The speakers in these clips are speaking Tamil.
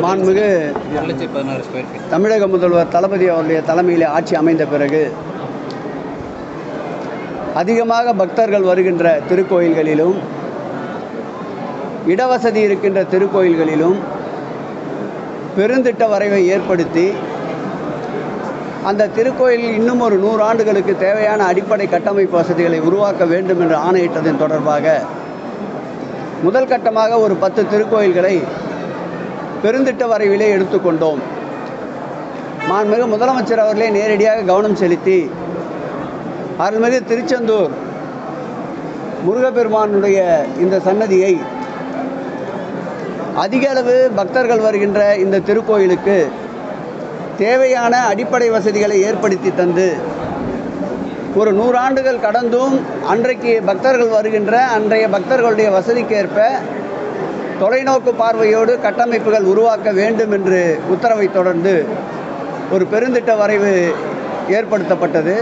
மாண்புமிகு தமிழக முதல்வர் தளபதி அவருடைய தலைமையில் ஆட்சி அமைந்த பிறகு அதிகமாக பக்தர்கள் வருகின்ற திருக்கோயில்களிலும் இடவசதி இருக்கின்ற திருக்கோயில்களிலும் பெருந்திட்ட வரைவை ஏற்படுத்தி அந்த திருக்கோயில் இன்னும் ஒரு 100 ஆண்டுகளுக்கு தேவையான அடிப்படை கட்டமைப்பு வசதிகளை உருவாக்க வேண்டும் என்று ஆணையிட்டதன் தொடர்பாக முதல் கட்டமாக ஒரு 10 திருக்கோயில்களை பெருந்திட்ட வரைவிலே எடுத்துக்கொண்டோம். மாண்புமிகு முதலமைச்சர் அவர்களே நேரடியாக கவனம் செலுத்தி அருள்மிகு திருச்செந்தூர் முருகப்பெருமானுடைய இந்த சன்னதியை அதிக அளவு பக்தர்கள் வருகின்ற இந்த திருக்கோயிலுக்கு தேவையான அடிப்படை வசதிகளை ஏற்படுத்தி தந்து ஒரு 100 ஆண்டுகள் கடந்தும் அன்றைக்கு பக்தர்கள் வருகின்ற அன்றைய பக்தர்களுடைய வசதிக்கேற்ப தொலைநோக்கு பார்வையோடு கட்டமைப்புகள் உருவாக்க வேண்டும் என்று உத்தரவை தொடர்ந்து ஒரு பெருந்திட்ட வரைவு ஏற்படுத்தப்பட்டது.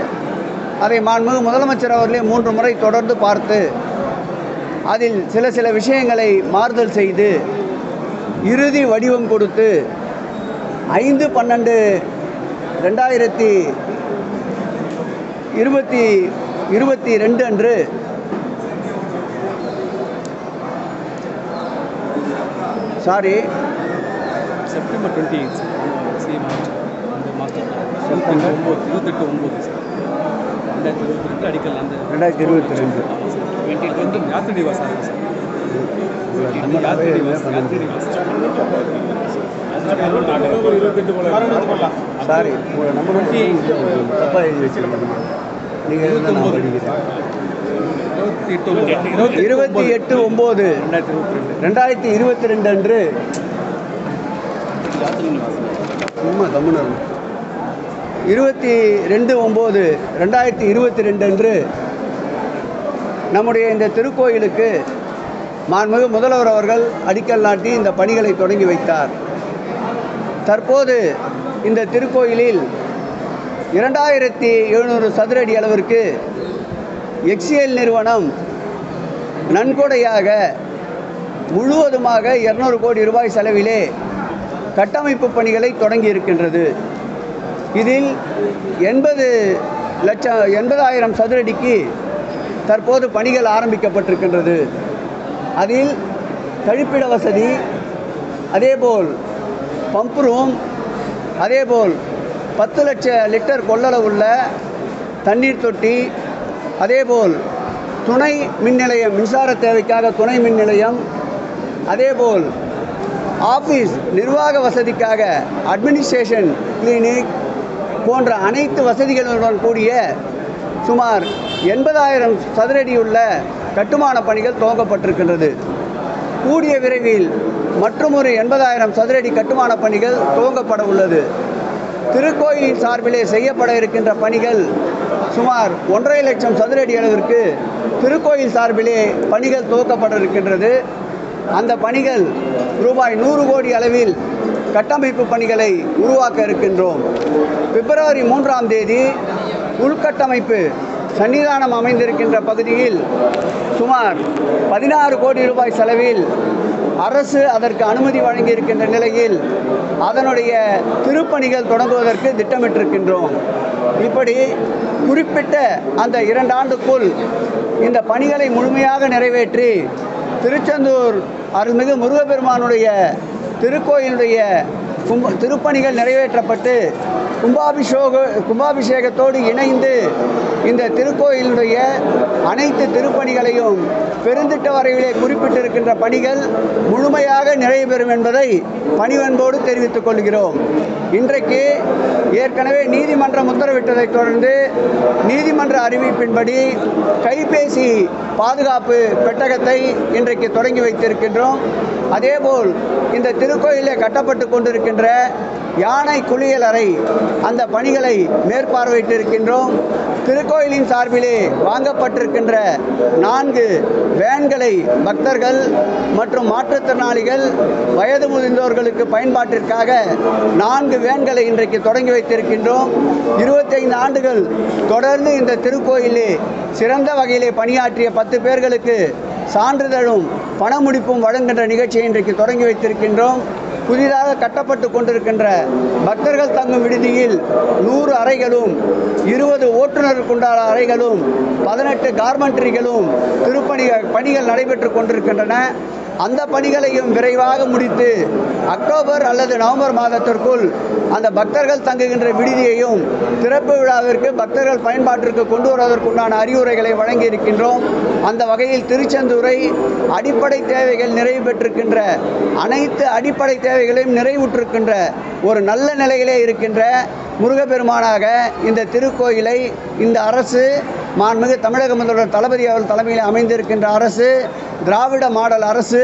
அதை மாண்புமிகு முதலமைச்சர் அவர்களே 3 முறை தொடர்ந்து பார்த்து அதில் சில விஷயங்களை மாறுதல் செய்து இறுதி வடிவம் கொடுத்து 5/12/2022 அன்று செப்டம்பர் 28 செப்டம்பர் 28/9 அடிக்கல் அந்த 2022 யாத்திரை திவாஸ் சாரி நம்ம தப்பாக எழுதி வச்சுருக்கோம். நீங்கள் 28/9/2022 அன்று தமிழர் 22/9/2022 அன்று நம்முடைய இந்த திருக்கோயிலுக்கு மாண்புமிகு முதல்வர் அவர்கள் அடிக்கல் நாட்டி இந்த பணிகளை தொடங்கி வைத்தார். தற்போது இந்த திருக்கோயிலில் 2700 சதுர அடி அளவிற்கு எக்ஸிஎல் நிறுவனம் நன்கொடையாக முழுவதுமாக 200 கோடி ரூபாய் செலவிலே கட்டமைப்பு பணிகளை தொடங்கி இருக்கின்றது. இதில் 80,000 சதுர அடிக்கு தற்போது பணிகள் ஆரம்பிக்கப்பட்டிருக்கின்றது. அதில் கழிப்பிட வசதி, அதேபோல் பம்ப் ரூம், அதேபோல் 10 லட்சம் லிட்டர் கொள்ளளவுள்ள தண்ணீர் தொட்டி, அதேபோல் துணை மின் நிலையம், மின்சார தேவைக்காக துணை மின் நிலையம், அதேபோல் ஆஃபீஸ் நிர்வாக வசதிக்காக அட்மினிஸ்ட்ரேஷன் கிளினிக் போன்ற அனைத்து வசதிகளுடன் கூடிய சுமார் 80,000 சதுரடியுள்ள கட்டுமான பணிகள் துவங்கப்பட்டிருக்கின்றது. கூடிய விரைவில் மற்றும் ஒரு 80,000 சதுரடி கட்டுமான பணிகள் துவங்கப்பட உள்ளது. திருக்கோயிலின் சார்பிலே செய்யப்பட இருக்கின்ற பணிகள் சுமார் 1.5 லட்சம் சதுரடி அளவிற்கு திருக்கோயில் சார்பிலே பணிகள் துவக்கப்பட இருக்கின்றது. அந்த பணிகள் ரூபாய் 100 கோடி அளவில் கட்டமைப்பு பணிகளை உருவாக்க இருக்கின்றோம். பிப்ரவரி 3ஆம் தேதி உள்கட்டமைப்பு சன்னிதானம் அமைந்திருக்கின்ற பகுதியில் சுமார் 16 கோடி ரூபாய் செலவில் அரசு அதற்கு அனுமதி வழங்கியிருக்கின்ற நிலையில் அதனுடைய திருப்பணிகள் தொடங்குவதற்கு திட்டமிட்டிருக்கின்றோம். இப்படி குறிப்பிட்ட அந்த 2 ஆண்டுக்குள் இந்த பணிகளை முழுமையாக நிறைவேற்றி திருச்செந்தூர் அருள்மிகு முருகப்பெருமானுடைய திருக்கோயிலுடைய திருப்பணிகள் நிறைவேற்றப்பட்டு கும்பாபிஷேகத்தோடு இணைந்து இந்த திருக்கோயிலுடைய அனைத்து திருப்பணிகளையும் பெருந்திட்ட வரைவிலே குறிப்பிட்டிருக்கின்ற பணிகள் முழுமையாக நிறைவேறும் என்பதை பணிவன்போடு தெரிவித்துக் கொள்கிறோம். இன்றைக்கு ஏற்கனவே நீதிமன்றம் உத்தரவிட்டதை தொடர்ந்து நீதிமன்ற அறிவிப்பின்படி கைபேசி பாதுகாப்பு பெட்டகத்தை இன்றைக்கு தொடங்கி வைத்திருக்கின்றோம். அதேபோல் இந்த திருக்கோயிலே கட்டப்பட்டு கொண்டிருக்கின்ற யானை குளியல் அறை அந்த பணிகளை மேற்பார்வையிட்டிருக்கின்றோம். திருக்கோயிலின் சார்பிலே வாங்கப்பட்டிருக்கின்ற 4 வேன்களை பக்தர்கள் மற்றும் மாற்றுத்திறனாளிகள் வயது முதிர்ந்தோர்களுக்கு பயன்பாட்டிற்காக 4 வேன்களை இன்றைக்கு தொடங்கி வைத்திருக்கின்றோம். 25 ஆண்டுகள் தொடர்ந்து இந்த திருக்கோயிலே சிறந்த வகையிலே பணியாற்றிய 10 பேர்களுக்கு சான்றிதழும் பணமுடிப்பும் வழங்குகின்ற நிகழ்ச்சியை இன்றைக்கு தொடங்கி வைத்திருக்கின்றோம். புதிதாக கட்டப்பட்டு கொண்டிருக்கின்ற பக்தர்கள் தங்கும் விடுதியில் 100 அறைகளும் 20 ஓட்டுநருக்குண்டான அறைகளும் 18 கார்மெண்ட்ரிகளும் பணிகள் நடைபெற்று கொண்டிருக்கின்றன. அந்த பணிகளையும் விரைவாக முடித்து அக்டோபர் அல்லது நவம்பர் மாதத்திற்குள் அந்த பக்தர்கள் தங்குகின்ற விடுதியையும் திறப்பு விழாவிற்கு பக்தர்கள் பயன்பாட்டிற்கு கொண்டு வருவதற்குண்டான அறிவுரைகளை வழங்கி இருக்கின்றோம். அந்த வகையில் திருச்செந்தூரை அடிப்படை தேவைகள் நிறைவு பெற்றிருக்கின்ற அனைத்து அடிப்படை தேவைகளையும் நிறைவுற்றிருக்கின்ற ஒரு நல்ல நிலையிலே இருக்கின்ற முருகப்பெருமானாக இந்த திருக்கோயிலை இந்த அரசு மாண்புமிகு தமிழக முதல்வர் தளபதி அவர்கள் தலைமையில் அமைந்திருக்கின்ற அரசு திராவிட மாடல் அரசு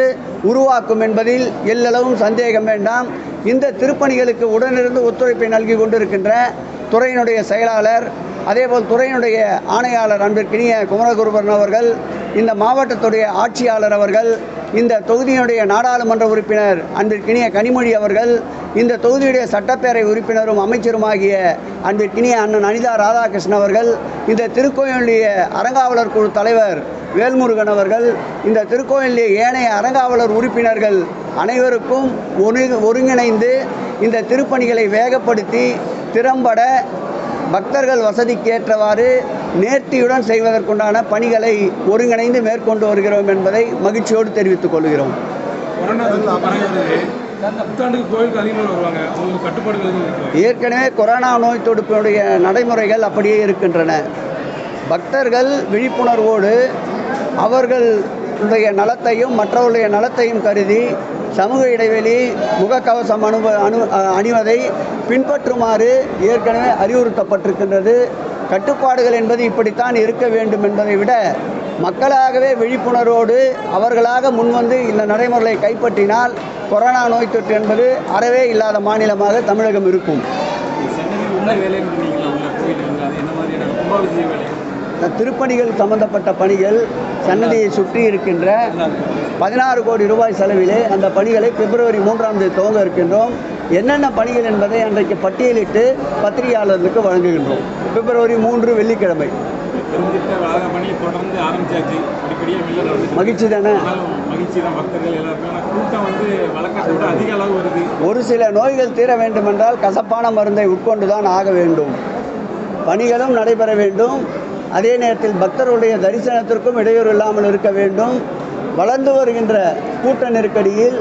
உருவாக்கும் என்பதில் எல்லளவும் சந்தேகம் வேண்டாம். இந்த திருப்பணிகளுக்கு உடனிருந்து ஒத்துழைப்பை நல்கி கொண்டிருக்கின்ற துறையினுடைய செயலாளர், அதேபோல் துறையினுடைய ஆணையாளர் அன்பிற்கினிய குமரகுருபரன் அவர்கள், இந்த மாவட்டத்துடைய ஆட்சியாளர் அவர்கள், இந்த தொகுதியினுடைய நாடாளுமன்ற உறுப்பினர் அன்பிற்கினிய கனிமொழி அவர்கள், இந்த தொகுதியுடைய சட்டப்பேரவை உறுப்பினரும் அமைச்சருமாகிய அன்பிற்கினிய அண்ணன் அனிதா ராதாகிருஷ்ணன் அவர்கள், இந்த திருக்கோயிலுடைய அறங்காவலர் குழு தலைவர் வேல்முருகன் அவர்கள், இந்த திருக்கோயிலுடைய ஏனைய அறங்காவலர் உறுப்பினர்கள் அனைவருக்கும் ஒருங்கிணைந்து இந்த திருப்பணிகளை வேகப்படுத்தி திறம்பட பக்தர்கள் வசதிக்கேற்றவாறு நேர்த்தியுடன் செய்வதற்குண்டான பணிகளை ஒருங்கிணைந்து மேற்கொண்டு வருகிறோம் என்பதை மகிழ்ச்சியோடு தெரிவித்துக் கொள்கிறோம். ஏற்கனவே கொரோனா நோய் தடுப்பினுடைய நடைமுறைகள் அப்படியே இருக்கின்றன. பக்தர்கள் விழிப்புணர்வோடு அவர்களுடைய நலத்தையும் மற்றவர்களுடைய நலத்தையும் கருதி சமூக இடைவெளி, முகக்கவசம் அணிவதை பின்பற்றுமாறு ஏற்கனவே அறிவுறுத்தப்பட்டிருக்கின்றது. கட்டுப்பாடுகள் என்பது இப்படித்தான் இருக்க வேண்டும் என்பதை விட மக்களாகவே விழிப்புணர்வோடு அவர்களாக முன்வந்து இந்த நடைமுறைகளை கைப்பற்றினால் கொரோனா நோய் தொற்று என்பது அறவே இல்லாத மாநிலமாக தமிழகம் இருக்கும். திருப்பணிகள் சம்பந்தப்பட்ட பணிகள் சன்னதியை சுற்றி இருக்கின்ற 16 கோடி ரூபாய் செலவிலே அந்த பணிகளை பிப்ரவரி 3ஆம் தேதி துவங்க இருக்கின்றோம். என்னென்ன பணிகள் என்பதை அன்றைக்கு பட்டியலிட்டு பத்திரிகையாளர்களுக்கு வழங்குகின்றோம். பிப்ரவரி 3 வெள்ளிக்கிழமை. மகிழ்ச்சி தானே? ஒரு சில நோய்கள் தீர வேண்டுமென்றால் கசப்பான மருந்தை உட்கொண்டுதான் ஆக வேண்டும். பணிகளும் நடைபெற வேண்டும். அதே நேரத்தில் பக்தருடைய தரிசனத்திற்கும் இடையூறு இல்லாமல் இருக்க வேண்டும். வளர்ந்து வருகின்ற கூட்ட நெருக்கடியில்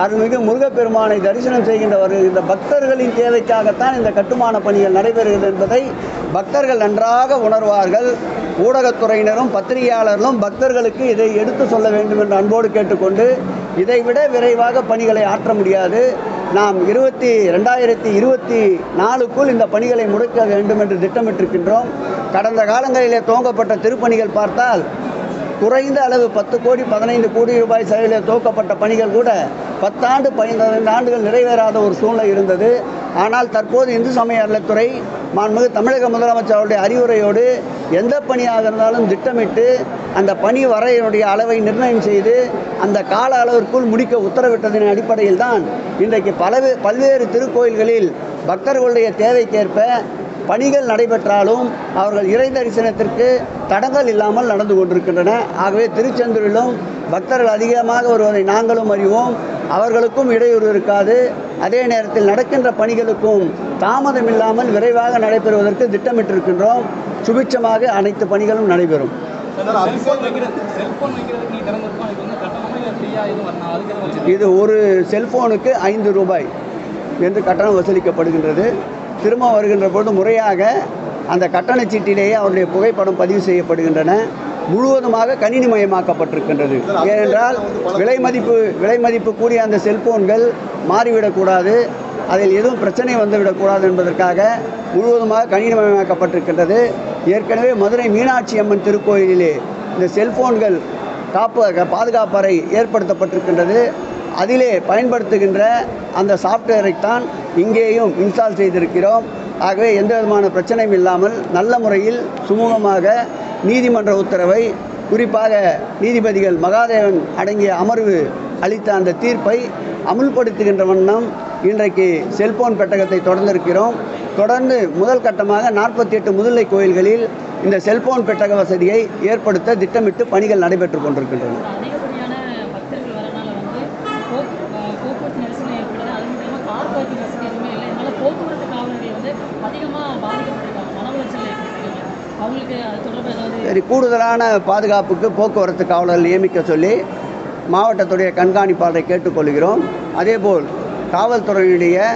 அருள்மிகு முருகப்பெருமானை தரிசனம் செய்கின்ற வருகின்ற பக்தர்களின் தேவைக்காகத்தான் இந்த கட்டுமான பணிகள் நடைபெறுகிறது என்பதை பக்தர்கள் நன்றாக உணர்வார்கள். ஊடகத்துறையினரும் பத்திரிகையாளர்களும் பக்தர்களுக்கு இதை எடுத்து சொல்ல வேண்டும் என்று அன்போடு கேட்டுக்கொண்டு, இதைவிட விரைவாக பணிகளை ஆற்ற முடியாது. நாம் 2024க்குள் இந்த பணிகளை முடிக்க வேண்டும் என்று திட்டமிட்டிருக்கின்றோம். கடந்த காலங்களிலே துவங்கப்பட்ட திருப்பணிகள் பார்த்தால் குறைந்த அளவு 10 கோடி 15 கோடி ரூபாய் செலவில் துவக்கப்பட்ட பணிகள் கூட 10 ஆண்டு 15 ஆண்டுகள் நிறைவேறாத ஒரு சூழ்நிலை இருந்தது. ஆனால் தற்போது இந்து சமய அறநிலைத்துறை மாண்புமிகு தமிழக முதலமைச்சர் அவருடைய அறிவுரையோடு எந்த பணியாக இருந்தாலும் திட்டமிட்டு அந்த பணி வரையினுடைய அளவை நிர்ணயம் செய்து அந்த கால அளவிற்குள் முடிக்க உத்தரவிட்டதன் அடிப்படையில் தான் இன்றைக்கு பல்வேறு திருக்கோயில்களில் பக்தர்களுடைய தேவைக்கேற்ப பணிகள் நடைபெற்றாலும் அவர்கள் இறை தரிசனத்திற்கு தடங்கள் இல்லாமல் நடந்து கொண்டிருக்கின்றன. ஆகவே திருச்செந்தூரிலும் பக்தர்கள் அதிகமாக வருவதை நாங்களும் அறிவோம். அவர்களுக்கும் இடையூறு இருக்காது. அதே நேரத்தில் நடக்கின்ற பணிகளுக்கும் தாமதம் இல்லாமல் விரைவாக நடைபெறுவதற்கு திட்டமிட்டிருக்கின்றோம். சுபிட்சமாக அனைத்து பணிகளும் நடைபெறும். இது ஒரு செல்போனுக்கு 5 ரூபாய் என்று கட்டணம் வசூலிக்கப்படுகின்றது. திரும்ப வருகின்ற பொழுது முறையாக அந்த கட்டணச் சீட்டிலேயே அவருடைய புகைப்படம் பதிவு செய்யப்படுகின்றன. முழுவதுமாக கணினிமயமாக்கப்பட்டிருக்கின்றது. ஏனென்றால் விலை மதிப்பு கூடிய அந்த செல்போன்கள் மாறிவிடக்கூடாது, அதில் எதுவும் பிரச்சனை வந்துவிடக்கூடாது என்பதற்காக முழுவதுமாக கணினிமயமாக்கப்பட்டிருக்கின்றது. ஏற்கனவே மதுரை மீனாட்சி அம்மன் திருக்கோயிலிலே இந்த செல்போன்கள் பாதுகாப்பறை ஏற்படுத்தப்பட்டிருக்கின்றது. அதிலே பயன்படுத்துகின்ற அந்த சாஃப்ட்வேரைத்தான் இங்கேயும் இன்ஸ்டால் செய்திருக்கிறோம். ஆகவே எந்த விதமான பிரச்சனையும் இல்லாமல் நல்ல முறையில் சுமூகமாக நீதிமன்ற உத்தரவை, குறிப்பாக நீதிபதிகள் மகாதேவன் அடங்கிய அமர்வு அளித்த அந்த தீர்ப்பை அமுல்படுத்துகின்ற வண்ணம் இன்றைக்கு செல்போன் பெட்டகத்தை தொடர்ந்திருக்கிறோம். தொடர்ந்து முதல் கட்டமாக 48 முதுநிலை கோயில்களில் இந்த செல்போன் பெட்டக வசதியை ஏற்படுத்த திட்டமிட்டு பணிகள் நடைபெற்று கொண்டிருக்கின்றன. சரி, கூடுதலான பாதுகாப்புக்கு போக்குவரத்து காவலர்கள் நியமிக்க சொல்லி மாவட்டத்துடைய கண்காணிப்பாளரை கேட்டுக்கொள்கிறோம். அதேபோல் காவல்துறையினுடைய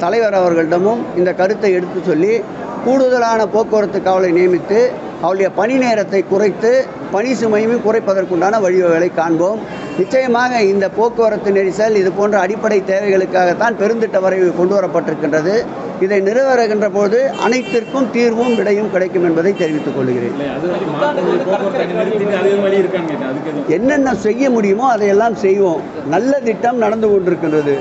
தலைவர் அவர்களிடமும் இந்த கருத்தை எடுத்து சொல்லி கூடுதலான போக்குவரத்து காவலை நியமித்து அவருடைய பணி நேரத்தை குறைத்து பணி சுமையும் குறைப்பதற்குண்டான வழிவகைகளை காண்போம். நிச்சயமாக இந்த போக்குவரத்து நெரிசல் இது போன்ற அடிப்படை தேவைகளுக்காகத்தான் பெருந்திட்ட வரைவு கொண்டு வரப்பட்டிருக்கின்றது. இதை நிறைவேறுகின்ற போது அனைத்திற்கும் தீர்வும் விடையும் கிடைக்கும் என்பதை தெரிவித்துக் கொள்கிறேன். என்னென்ன செய்ய முடியுமோ அதையெல்லாம் செய்வோம். நல்ல திட்டம் நடந்து கொண்டிருக்கின்றது.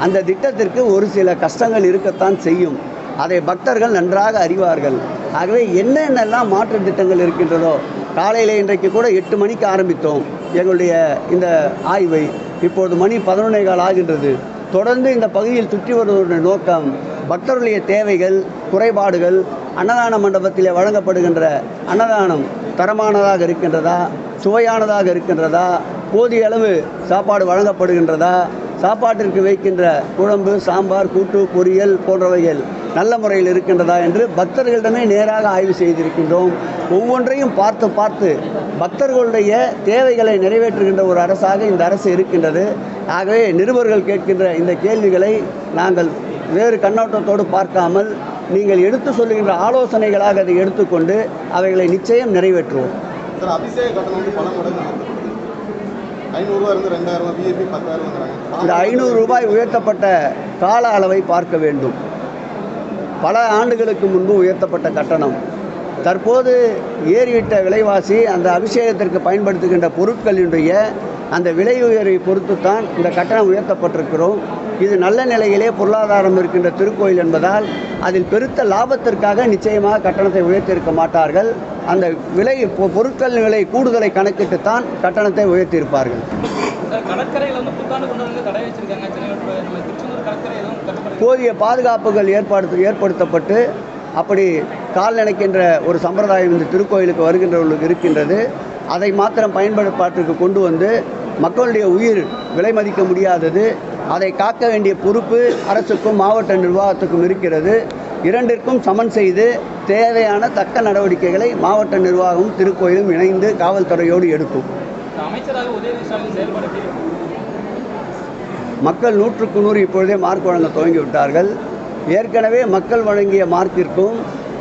அந்த திட்டத்திற்கு ஒரு சில கஷ்டங்கள் இருக்கத்தான் செய்யும். அதை பக்தர்கள் நன்றாக அறிவார்கள். ஆகவே என்னென்னலாம் மாற்று திட்டங்கள் இருக்கின்றதோ, காலையில் இன்றைக்கு கூட 8 மணிக்கு ஆரம்பித்தோம் எங்களுடைய இந்த ஆய்வை. இப்போது மணி 11:15 ஆகின்றது. தொடர்ந்து இந்த பகுதியில் சுற்றி வருவதனுடைய நோக்கம் பக்தர்களுடைய தேவைகள், குறைபாடுகள், அன்னதான மண்டபத்திலே வழங்கப்படுகின்ற அன்னதானம் தரமானதாக இருக்கின்றதா, சுவையானதாக இருக்கின்றதா, போதிய அளவு சாப்பாடு வழங்கப்படுகின்றதா, சாப்பாட்டிற்கு வைக்கின்ற குழம்பு, சாம்பார், கூட்டு, பொரியல் போன்றவைகள் நல்ல முறையில் இருக்கின்றதா என்று பக்தர்களிடமே நேராக ஆய்வு செய்திருக்கின்றோம். ஒவ்வொன்றையும் பார்த்து பார்த்து பக்தர்களுடைய தேவைகளை நிறைவேற்றுகின்ற ஒரு அரசாக இந்த அரசு இருக்கின்றது. ஆகவே நிருபர்கள் கேட்கின்ற இந்த கேள்விகளை நாங்கள் வேறு கண்ணோட்டத்தோடு பார்க்காமல் நீங்கள் எடுத்து சொல்லுகின்ற ஆலோசனைகளாக அதை எடுத்துக்கொண்டு அவைகளை நிச்சயம் நிறைவேற்றுவோம். சார், அபிஷேக கட்டணம் வந்து பல மடங்கு 500 ரூபாய் இருந்து 2000 விஐபி 10,000. இந்த 500 ரூபாய் உயர்த்தப்பட்ட கால அளவை பார்க்க வேண்டும். பல ஆண்டுகளுக்கு முன்பு உயர்த்தப்பட்ட கட்டணம் தற்போது ஏறிவிட்ட விலைவாசி, அந்த அபிஷேகத்திற்கு பயன்படுத்துகின்ற பொருட்களினுடைய அந்த விலை உயரை பொறுத்துத்தான் இந்த கட்டணம் உயர்த்தப்பட்டிருக்கிறோம். இது நல்ல நிலையிலே பொருளாதாரம் இருக்கின்ற திருக்கோயில் என்பதால் அதில் பெருத்த லாபத்திற்காக நிச்சயமாக கட்டணத்தை உயர்த்தியிருக்க மாட்டார்கள். அந்த விலை பொருட்கள் விலை கூடுதலை கணக்கிட்டுத்தான் கட்டணத்தை உயர்த்தியிருப்பார்கள். போதிய பாதுகாப்புகள் ஏற்படுத்தப்பட்டு அப்படி கால் நினைக்கின்ற ஒரு சம்பிரதாயம் இந்த திருக்கோயிலுக்கு வருகின்றவர்களுக்கு இருக்கின்றது. அதை மாத்திரம் பயன்பாட்டிற்கு கொண்டு வந்து மக்களுடைய உயிர் விலை மதிக்க முடியாதது, அதை காக்க வேண்டிய பொறுப்பு அரசுக்கும் மாவட்ட நிர்வாகத்துக்கும் இருக்கிறது. இரண்டிற்கும் சமன் செய்து தேவையான தக்க நடவடிக்கைகளை மாவட்ட நிர்வாகமும் திருக்கோயிலும் இணைந்து காவல்துறையோடு எடுக்கும். மக்கள் 100க்கு 100 இப்பொழுதே மார்க் வழங்க துவங்கிவிட்டார்கள். ஏற்கனவே மக்கள் வழங்கிய மார்க்கிற்கும்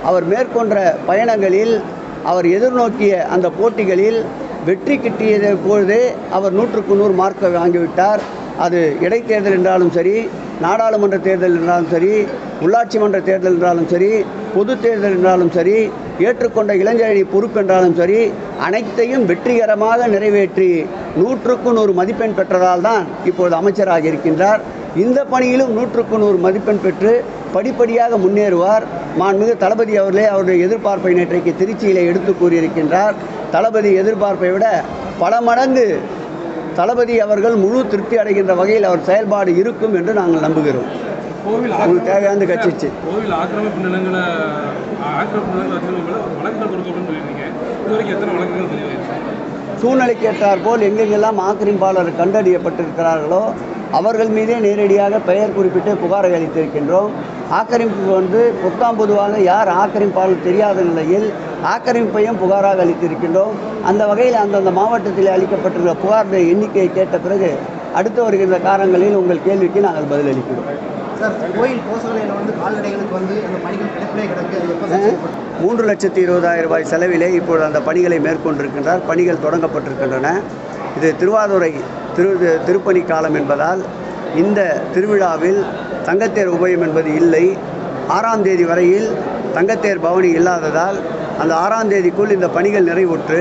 அவர் மேற்கொண்ட பயணங்களில் அவர் எதிர்நோக்கிய அந்த போட்டிகளில் வெற்றி கிட்டியதை பொழுதே அவர் 100க்கு 100 மார்க்கை வாங்கிவிட்டார். அது இடைத்தேர்தல் என்றாலும் சரி, நாடாளுமன்ற தேர்தல் என்றாலும் சரி, உள்ளாட்சி மன்ற தேர்தல் என்றாலும் சரி, பொது தேர்தல் என்றாலும் சரி, ஏற்றுக்கொண்ட இளைஞரணி பொறுப்பு என்றாலும் சரி, அனைத்தையும் வெற்றிகரமாக நிறைவேற்றி 100க்கு 100 மதிப்பெண் பெற்றதால் தான் இப்பொழுது அமைச்சராக இருக்கின்றார். இந்த பணியிலும் 100க்கு 100 மதிப்பெண் பெற்று படிப்படியாக முன்னேறுவார். மாண்புமிகு தளபதி அவர்களே அவருடைய எதிர்பார்ப்பை நேற்றைக்கு திருச்சியிலே எடுத்து கூறியிருக்கின்றார். தளபதி எதிர்பார்ப்பை விட பல மடங்கு தளபதி அவர்கள் முழு திருப்தி அடைகின்ற வகையில் அவர் செயல்பாடு இருக்கும் என்று நாங்கள் நம்புகிறோம். உங்களுக்கு தேவையான கட்சிச்சு சூழ்நிலைக்கு ஏற்றாற்போல் எங்கெங்கெல்லாம் ஆக்கிரமிப்பாளர் கண்டறியப்பட்டிருக்கிறார்களோ அவர்கள் மீதே நேரடியாக பெயர் குறிப்பிட்டு புகாரை அளித்திருக்கின்றோம். ஆக்கிரமிப்பு பொதுவாக யார் ஆக்கிரமிப்பாளர் தெரியாத நிலையில் ஆக்கிரமிப்பையும் புகாராக அளித்திருக்கின்றோம். அந்த வகையில் அந்தந்த மாவட்டத்தில் அளிக்கப்பட்டிருக்கிற புகாருடைய எண்ணிக்கையை கேட்ட பிறகு அடுத்து வருகின்ற காலங்களில் உங்கள் கேள்விக்கு நாங்கள் பதிலளிக்கிறோம். சார், கோயில் கோசலையில் கால்நடைகளுக்கு அந்த பணிகள் கிடப்பிலே கிடக்கு. 3,20,000 ரூபாய் செலவிலே இப்பொழுது அந்த பணிகளை மேற்கொண்டிருக்கின்றார். பணிகள் தொடங்கப்பட்டிருக்கின்றன. இது திருவாதுரை திருப்பணி காலம் என்பதால் இந்த திருவிழாவில் தங்கத்தேர் உபயம் என்பது இல்லை. 6ஆம் தேதி வரையில் தங்கத்தேர் பவனி இல்லாததால் அந்த 6ஆம் தேதிக்குள் இந்த பணிகள் நிறைவுற்று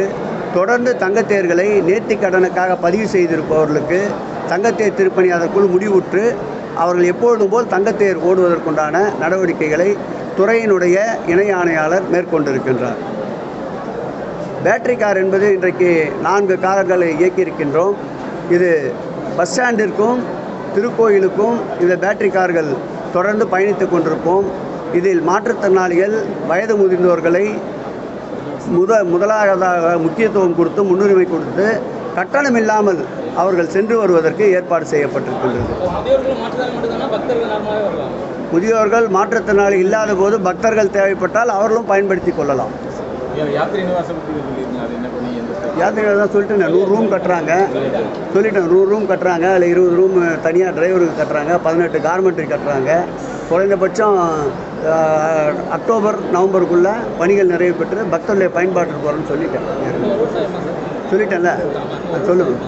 தொடர்ந்து தங்கத்தேர்களை நேர்த்திக்கடனுக்காக பதிவு செய்திருப்பவர்களுக்கு தங்கத்தேர் திருப்பணி அதற்குள் முடிவுற்று அவர்கள் எப்பொழுதும் போல் தங்கத்தேர் ஓடுவதற்குண்டான நடவடிக்கைகளை துறையினுடைய இணை ஆணையாளர் மேற்கொண்டிருக்கின்றார். பேட்டரி கார் என்பது இன்றைக்கு 4 கார்களை இயக்கியிருக்கின்றோம். இது பஸ் ஸ்டாண்டிற்கும் திருக்கோயிலுக்கும் இந்த பேட்டரி கார்கள் தொடர்ந்து பயணித்து கொண்டிருப்போம். இதில் மாற்றுத்திறனாளிகள், வயது முதிர்ந்தோர்களை முதலாவதாக முக்கியத்துவம் கொடுத்து முன்னுரிமை கொடுத்து கட்டணம் இல்லாமல் அவர்கள் சென்று வருவதற்கு ஏற்பாடு செய்யப்பட்டிருக்கின்றது. முதியோர்கள் மாற்றுத்திறனாளி இல்லாத போது பக்தர்கள் தேவைப்பட்டால் அவர்களும் பயன்படுத்தி கொள்ளலாம். யாத்திரை நிவாசம் பற்றி சொல்லியிருந்தீங்க, அது என்ன பண்ணி யாத்திரை தான் சொல்லிட்டேன், 100 ரூம் கட்டுறாங்க சொல்லிட்டேன். 100 ரூம் கட்டுறாங்க, அதில் 20 ரூம் தனியாக டிரைவருக்கு கட்டுறாங்க, 18 கார்மெண்ட்ரி கட்டுறாங்க. குறைந்தபட்சம் அக்டோபர் நவம்பருக்குள்ளே பணிகள் நிறைவு பெற்று பக்தர்களுடைய பயன்பாட்டுக்கு வரும்னு சொல்லிட்டேன்ல. சொல்லுங்கள்.